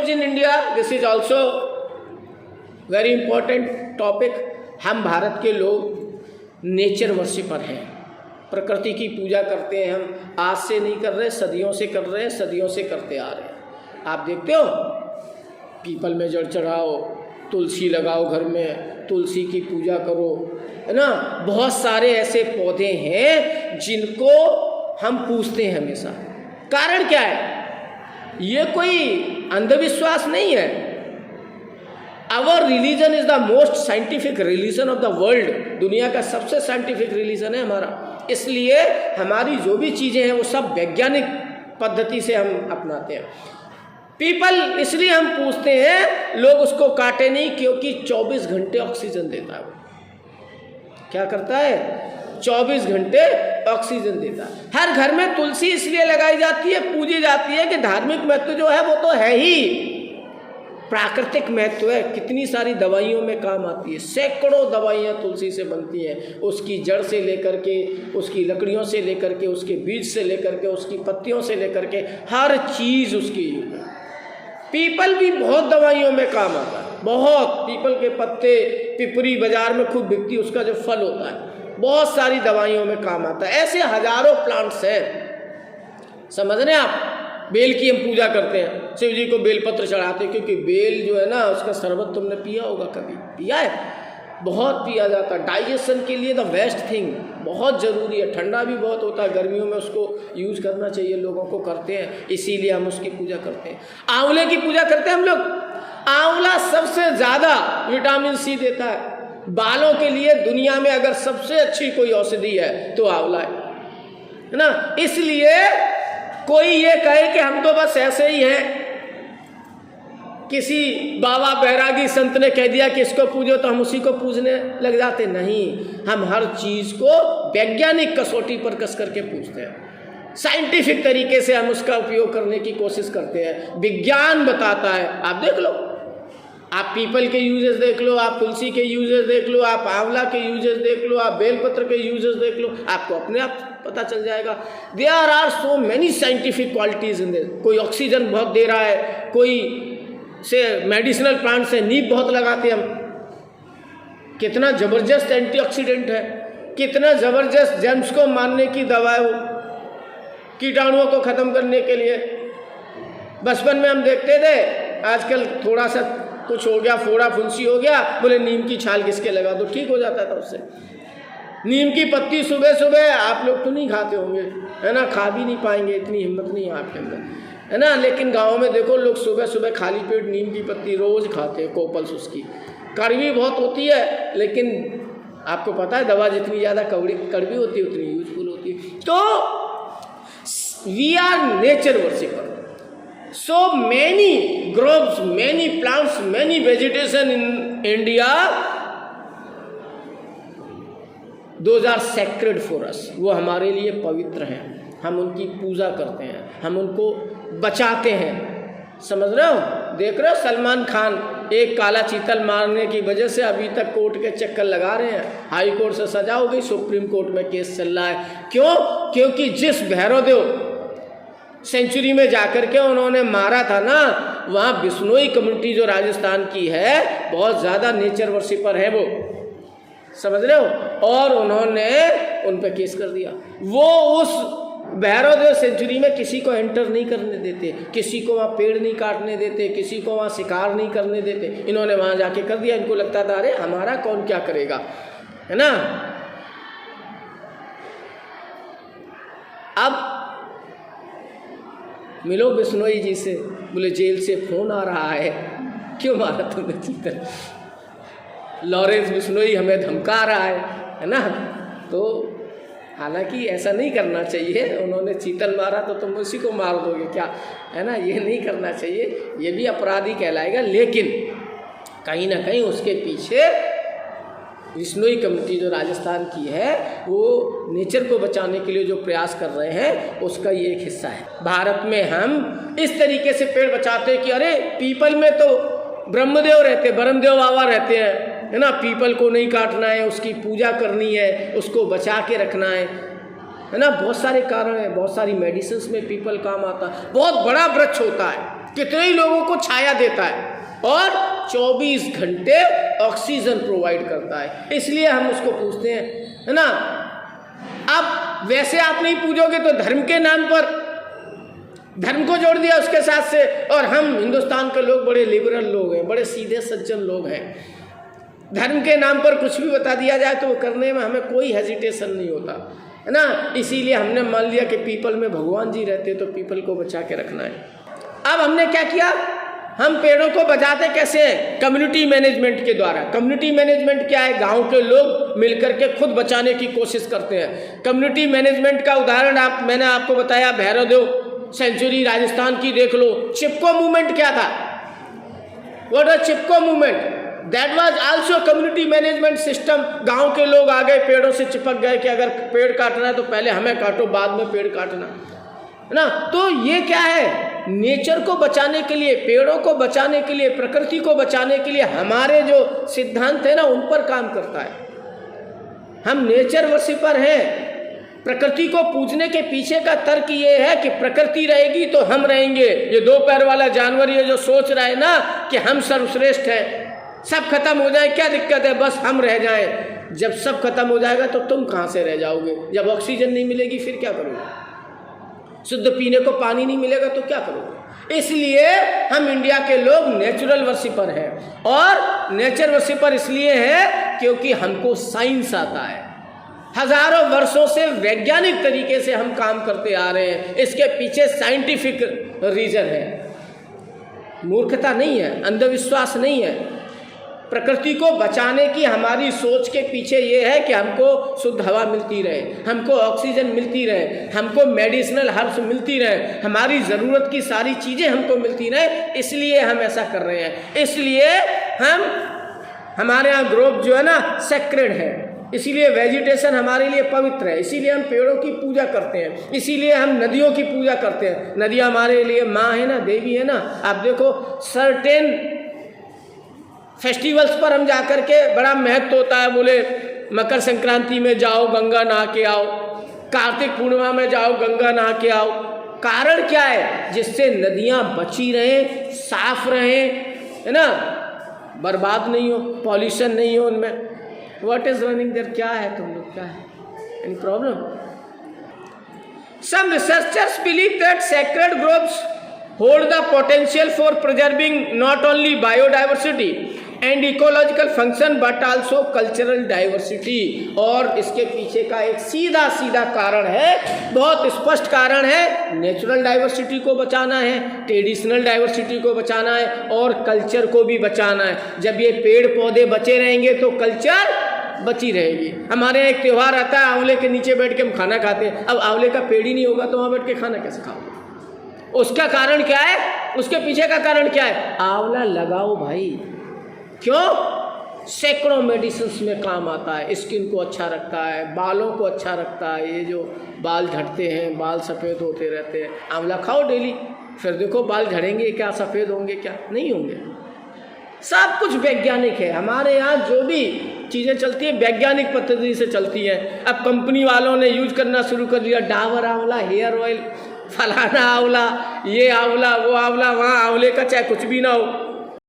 Groves in India, this is also very important topic. हम भारत के लोग नेचर वर्शिपर हैं, प्रकृति की पूजा करते हैं। हम आज से नहीं कर रहे, सदियों से कर रहे हैं, सदियों से करते आ रहे हैं। आप देखते हो, पीपल में जड़ चढ़ाओ, तुलसी लगाओ, घर में तुलसी की पूजा करो, है ना। बहुत सारे ऐसे पौधे हैं जिनको हम पूजते हैं हमेशा। कारण क्या है? ये कोई अंधविश्वास नहीं है। Our religion is the most scientific religion of the world. दुनिया का सबसे साइंटिफिक रिलीजन है हमारा। इसलिए हमारी जो भी चीज़ें हैं वो सब वैज्ञानिक पद्धति से हम अपनाते हैं। पीपल इसलिए हम पूछते हैं, लोग उसको काटे नहीं, क्योंकि 24 घंटे ऑक्सीजन देता है। वो क्या करता है? 24 घंटे ऑक्सीजन देता है। हर घर में तुलसी इसलिए लगाई जाती है, पूजी जाती है कि धार्मिक महत्व जो है वो तो है ही, प्राकृतिक महत्व है। कितनी सारी दवाइयों में काम आती है, सैकड़ों दवाइयाँ तुलसी से बनती हैं। उसकी जड़ से लेकर के, उसकी लकड़ियों से लेकर के, उसके बीज से लेकर के, उसकी पत्तियों से लेकर के, हर चीज़ उसकी। पीपल भी बहुत दवाइयों में काम आता है, बहुत। पीपल के पत्ते, पिपरी बाजार में खूब बिकती, उसका जो फल होता है बहुत सारी दवाइयों में काम आता है। ऐसे हजारों प्लांट्स हैं, समझ रहे हैं आप। बेल की हम पूजा करते हैं, शिव जी को बेलपत्र चढ़ाते हैं, क्योंकि बेल जो है ना, उसका शरबत तुमने पिया होगा, कभी पिया है? बहुत पिया जाता है। डाइजेशन के लिए द बेस्ट थिंग, बहुत ज़रूरी है। ठंडा भी बहुत होता है, गर्मियों में उसको यूज करना चाहिए, लोगों को करते हैं, इसीलिए हम उसकी पूजा करते हैं। आंवले की पूजा करते हैं हम लोग। आंवला सबसे ज़्यादा विटामिन सी देता है। बालों के लिए दुनिया में अगर सबसे अच्छी कोई औषधि है तो आंवला है ना। इसलिए कोई ये कहे कि हम तो बस ऐसे ही हैं, किसी बाबा बैरागी संत ने कह दिया कि इसको पूजो तो हम उसी को पूजने लग जाते। नहीं, हम हर चीज़ को वैज्ञानिक कसौटी पर कस करके पूजते हैं। साइंटिफिक तरीके से हम उसका उपयोग करने की कोशिश करते हैं। विज्ञान बताता है। आप देख लो, आप पीपल के यूजेस देख लो, आप तुलसी के यूजेस देख लो, आप आंवला के यूजेस देख लो, आप बेलपत्र के यूजेस देख लो, आपको अपने आप पता चल जाएगा। There are so many scientific qualities in this. कोई ऑक्सीजन बहुत दे रहा है, कोई से मेडिसिनल प्लांट से नीम बहुत लगाते हैं हम। कितना ज़बरदस्त एंटीऑक्सीडेंट है, कितना ज़बरदस्त जर्म्स को मारने की दवा है वो, कीटाणुओं को ख़त्म करने के लिए। बचपन में हम देखते थे, आजकल थोड़ा सा कुछ हो गया, फोड़ा फुंसी हो गया, बोले नीम की छाल घिस के लगा दो, ठीक हो जाता था उससे। नीम की पत्ती सुबह सुबह, आप लोग तो नहीं खाते होंगे, है ना, खा भी नहीं पाएंगे, इतनी हिम्मत नहीं है आपके अंदर, है ना। लेकिन गाँव में देखो, लोग सुबह सुबह खाली पेट नीम की पत्ती रोज़ खाते हैं, कोपल्स उसकी। कड़वी बहुत होती है, लेकिन आपको पता है दवा जितनी ज़्यादा कड़वी होती है उतनी यूजफुल होती है। तो we are nature worshipper. So many groves, many plants, many vegetation in India, those are sacred for us. वो हमारे लिए पवित्र हैं, हम उनकी पूजा करते हैं, हम उनको बचाते हैं। समझ रहे हो? देख रहे हो, सलमान खान एक काला चीतल मारने की वजह से अभी तक कोर्ट के चक्कर लगा रहे हैं। हाई कोर्ट से सजा हो गई, सुप्रीम कोर्ट में केस चल रहा है। क्यों? क्योंकि जिस भैरवदेव सेंचुरी में जाकर के उन्होंने मारा था ना, वहाँ बिश्नोई कम्युनिटी जो राजस्थान की है, बहुत ज़्यादा नेचर वर्शिपर है वो, समझ रहे हो, और उन्होंने उन पर केस कर दिया। वो उस भैरवदेव सेंचुरी में किसी को एंटर नहीं करने देते, किसी को वहाँ पेड़ नहीं काटने देते, किसी को वहाँ शिकार नहीं करने देते। इन्होंने वहाँ जाके कर दिया। इनको लगता था अरे हमारा कौन क्या करेगा, है ना। अब मिलो बिश्नोई जी से, बोले जेल से फ़ोन आ रहा है, क्यों मारा तुमने चीतल? लॉरेंस बिश्नोई हमें धमका रहा है ना। तो हालांकि ऐसा नहीं करना चाहिए, उन्होंने चीतल मारा तो तुम उसी को मार दोगे क्या, है ना, ये नहीं करना चाहिए, ये भी अपराधी कहलाएगा। लेकिन कहीं ना कहीं उसके पीछे बिश्नोई कम्युनिटी जो राजस्थान की है, वो नेचर को बचाने के लिए जो प्रयास कर रहे हैं, उसका ये एक हिस्सा है। भारत में हम इस तरीके से पेड़ बचाते हैं कि अरे पीपल में तो ब्रह्मदेव रहते, ब्रह्मदेव बाबा रहते हैं, है ना, पीपल को नहीं काटना है, उसकी पूजा करनी है, उसको बचा के रखना है ना। बहुत सारे कारण हैं, बहुत सारी मेडिसिन्स में पीपल काम आता है, बहुत बड़ा वृक्ष होता है, कितने ही लोगों को छाया देता है और 24 घंटे ऑक्सीजन प्रोवाइड करता है। इसलिए हम उसको पूछते हैं, है ना। अब वैसे आप नहीं पूजोगे तो धर्म के नाम पर धर्म को जोड़ दिया उसके साथ से, और हम हिंदुस्तान के लोग बड़े लिबरल लोग हैं, बड़े सीधे सज्जन लोग हैं। धर्म के नाम पर कुछ भी बता दिया जाए तो वो करने में हमें कोई हेजिटेशन नहीं होता, है ना। इसीलिए हमने मान लिया कि पीपल में भगवान जी रहते तो पीपल को बचा के रखना है। अब हमने क्या किया, हम पेड़ों को बचाते कैसे हैं? कम्युनिटी मैनेजमेंट के द्वारा। कम्युनिटी मैनेजमेंट क्या है? गांव के लोग मिलकर के खुद बचाने की कोशिश करते हैं। कम्युनिटी मैनेजमेंट का उदाहरण मैंने आपको बताया, भैरवदेव सेंचुरी राजस्थान की देख लो। चिपको मूवमेंट क्या था? What was Chipko movement? That was also community management system. गांव के लोग आ गए, पेड़ों से चिपक गए कि अगर पेड़ काटना है तो पहले हमें काटो, बाद में पेड़ काटना, है ना। तो ये क्या है? नेचर को बचाने के लिए, पेड़ों को बचाने के लिए, प्रकृति को बचाने के लिए हमारे जो सिद्धांत है ना, उन पर काम करता है। हम नेचर वर्शिपर हैं। प्रकृति को पूजने के पीछे का तर्क ये है कि प्रकृति रहेगी तो हम रहेंगे। ये दो पैर वाला जानवर ये जो सोच रहा है ना कि हम सर्वश्रेष्ठ हैं, सब खत्म हो जाए क्या दिक्कत है, बस हम रह जाएं। जब सब खत्म हो जाएगा तो तुम कहाँ से रह जाओगे? जब ऑक्सीजन नहीं मिलेगी फिर क्या करोगे? शुद्ध पीने को पानी नहीं मिलेगा तो क्या करोगे? इसलिए हम इंडिया के लोग नेचुरल वर्शिपर हैं। और नेचर वर्शिपर इसलिए है क्योंकि हमको साइंस आता है। हजारों वर्षों से वैज्ञानिक तरीके से हम काम करते आ रहे हैं। इसके पीछे साइंटिफिक रीजन है। मूर्खता नहीं है, अंधविश्वास नहीं है। प्रकृति को बचाने की हमारी सोच के पीछे ये है कि हमको शुद्ध हवा मिलती रहे, हमको ऑक्सीजन मिलती रहे, हमको मेडिसिनल हर्ब्स मिलती रहे, हमारी ज़रूरत की सारी चीज़ें हमको मिलती रहे। इसलिए हम ऐसा कर रहे हैं। इसलिए हमारे यहाँ ग्रोव जो है ना सेक्रेड है। इसीलिए वेजिटेशन हमारे लिए पवित्र है। इसीलिए हम पेड़ों की पूजा करते हैं। इसीलिए हम नदियों की पूजा करते हैं। नदियाँ हमारे लिए माँ है ना, देवी है ना। आप देखो सर्टेन फेस्टिवल्स पर हम जाकर के बड़ा महत्व होता है। बोले मकर संक्रांति में जाओ गंगा नहा के आओ, कार्तिक पूर्णिमा में जाओ गंगा नहा के आओ। कारण क्या है? जिससे नदियाँ बची रहें, साफ रहें, है ना, बर्बाद नहीं हो, पॉल्यूशन नहीं हो उनमें। What is running there? क्या है तुम लोग, क्या है? Any problem? Some researchers believe that sacred groves hold the potential for preserving not only biodiversity and ecological function but also cultural diversity। और इसके पीछे का एक सीधा सीधा कारण है, बहुत स्पष्ट कारण है। नेचुरल डाइवर्सिटी को बचाना है, ट्रेडिशनल डाइवर्सिटी को बचाना है और कल्चर को भी बचाना है। जब ये पेड़ पौधे बचे रहेंगे तो कल्चर बची रहेगी। हमारे यहाँ एक त्यौहार आता है, आंवले के नीचे बैठ के हम खाना खाते हैं। अब आंवले का पेड़ ही नहीं होगा तो वहाँ बैठ के खाना कैसे खाओगे? उसका कारण क्या है? उसके पीछे का कारण क्या है? आंवला लगाओ भाई। क्यों? सैकड़ों मेडिसिन्स में काम आता है। स्किन को अच्छा रखता है, बालों को अच्छा रखता है। ये जो बाल झड़ते हैं, बाल सफ़ेद होते रहते हैं, आंवला खाओ डेली, फिर देखो बाल झड़ेंगे क्या, सफ़ेद होंगे क्या? नहीं होंगे। सब कुछ वैज्ञानिक है। हमारे यहाँ जो भी चीज़ें चलती हैं वैज्ञानिक पद्धति से चलती हैं। अब कंपनी वालों ने यूज करना शुरू कर दिया, डाबर आंवला, हेयर ऑयल, फलाना आंवला, ये आंवला, वो आंवला, वहाँ आंवले का चाहे कुछ भी ना हो,